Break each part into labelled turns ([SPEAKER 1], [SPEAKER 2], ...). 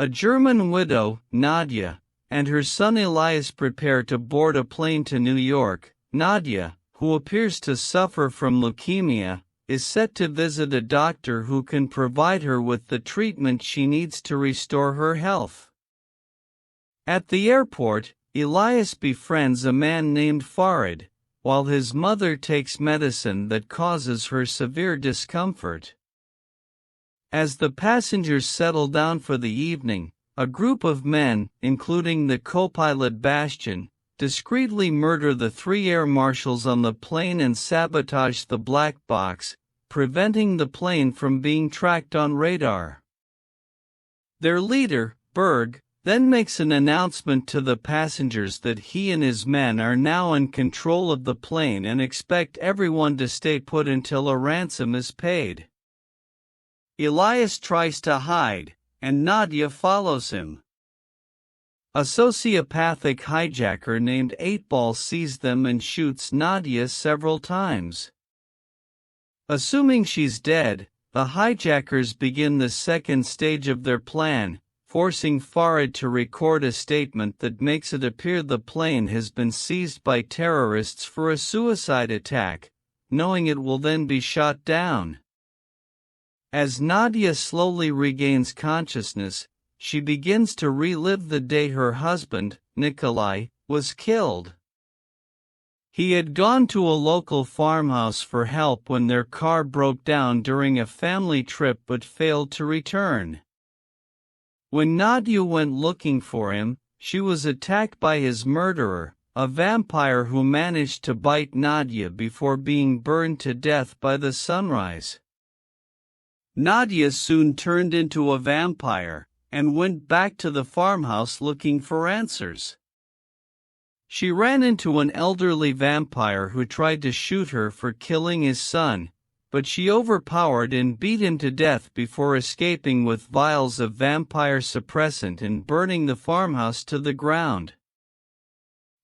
[SPEAKER 1] A German widow, Nadia, and her son Elias prepare to board a plane to New York. Nadia, who appears to suffer from leukemia, is set to visit a doctor who can provide her with the treatment she needs to restore her health. At the airport, Elias befriends a man named Farid, while his mother takes medicine that causes her severe discomfort. As the passengers settle down for the evening, a group of men, including the co-pilot Bastian, discreetly murder the 3 air marshals on the plane and sabotage the black box, preventing the plane from being tracked on radar. Their leader, Berg, then makes an announcement to the passengers that he and his men are now in control of the plane and expect everyone to stay put until a ransom is paid. Elias tries to hide, and Nadia follows him. A sociopathic hijacker named 8-Ball sees them and shoots Nadia several times. Assuming she's dead, the hijackers begin the second stage of their plan, forcing Farid to record a statement that makes it appear the plane has been seized by terrorists for a suicide attack, knowing it will then be shot down. As Nadia slowly regains consciousness, she begins to relive the day her husband, Nikolai, was killed. He had gone to a local farmhouse for help when their car broke down during a family trip but failed to return. When Nadia went looking for him, she was attacked by his murderer, a vampire who managed to bite Nadia before being burned to death by the sunrise. Nadia soon turned into a vampire, and went back to the farmhouse looking for answers. She ran into an elderly vampire who tried to shoot her for killing his son, but she overpowered and beat him to death before escaping with vials of vampire suppressant and burning the farmhouse to the ground.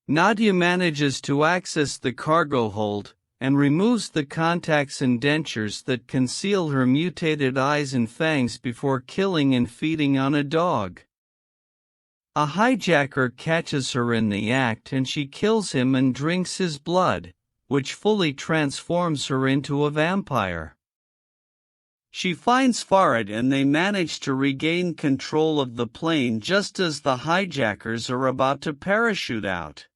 [SPEAKER 1] Nadia manages to access the cargo hold, and removes the contacts and dentures that conceal her mutated eyes and fangs before killing and feeding on a dog. A hijacker catches her in the act and she kills him and drinks his blood, which fully transforms her into a vampire. She finds Farid and they manage to regain control of the plane just as the hijackers are about to parachute out.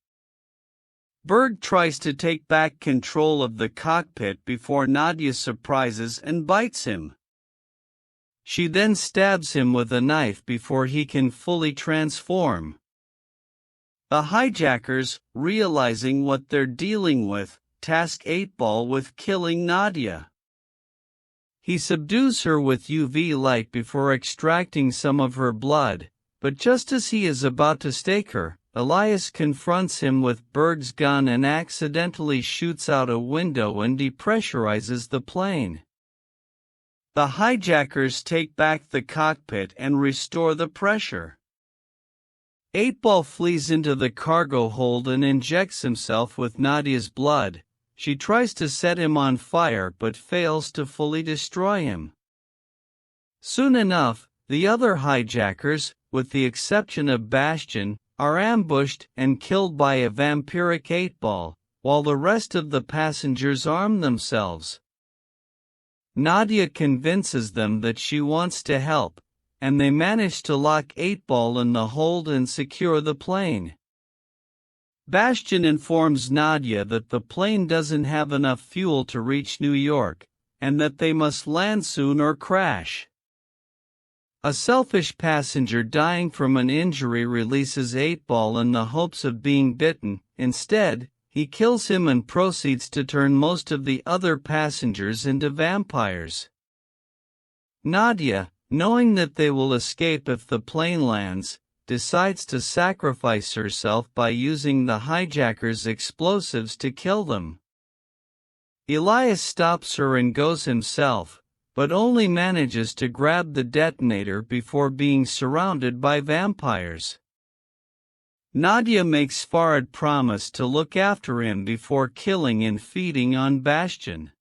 [SPEAKER 1] Berg tries to take back control of the cockpit before Nadia surprises and bites him. She then stabs him with a knife before he can fully transform. The hijackers, realizing what they're dealing with, task 8-Ball with killing Nadia. He subdues her with UV light before extracting some of her blood, but just as he is about to stake her, Elias confronts him with Berg's gun and accidentally shoots out a window and depressurizes the plane. The hijackers take back the cockpit and restore the pressure. 8-Ball flees into the cargo hold and injects himself with Nadia's blood. She tries to set him on fire but fails to fully destroy him. Soon enough, the other hijackers, with the exception of Bastian, are ambushed and killed by a vampiric 8-Ball, while the rest of the passengers arm themselves. Nadia convinces them that she wants to help, and they manage to lock 8-Ball in the hold and secure the plane. Bastian informs Nadia that the plane doesn't have enough fuel to reach New York, and that they must land soon or crash. A selfish passenger dying from an injury releases 8-Ball in the hopes of being bitten. Instead, he kills him and proceeds to turn most of the other passengers into vampires. Nadia, knowing that they will escape if the plane lands, decides to sacrifice herself by using the hijackers' explosives to kill them. Elias stops her and goes himself, but only manages to grab the detonator before being surrounded by vampires. Nadia makes Farid promise to look after him before killing and feeding on Bastian.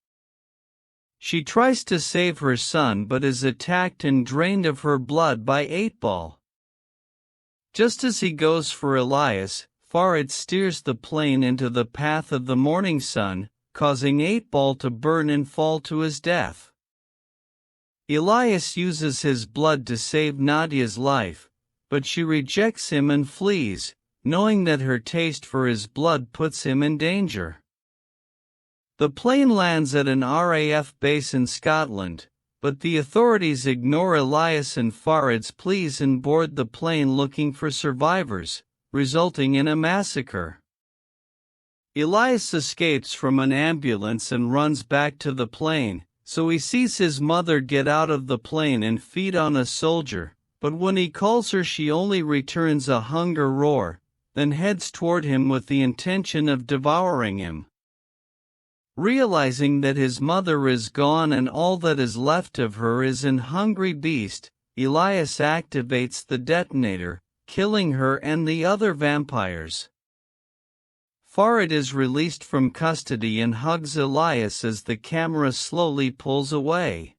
[SPEAKER 1] She tries to save her son but is attacked and drained of her blood by 8-Ball. Just as he goes for Elias, Farid steers the plane into the path of the morning sun, causing 8-Ball to burn and fall to his death. Elias uses his blood to save Nadia's life, but she rejects him and flees, knowing that her taste for his blood puts him in danger. The plane lands at an RAF base in Scotland, but the authorities ignore Elias and Farid's pleas and board the plane looking for survivors, resulting in a massacre. Elias escapes from an ambulance and runs back to the plane, so he sees his mother get out of the plane and feed on a soldier, but when he calls her she only returns a hunger roar, then heads toward him with the intention of devouring him. Realizing that his mother is gone and all that is left of her is an hungry beast, Elias activates the detonator, killing her and the other vampires. Farid is released from custody and hugs Elias as the camera slowly pulls away.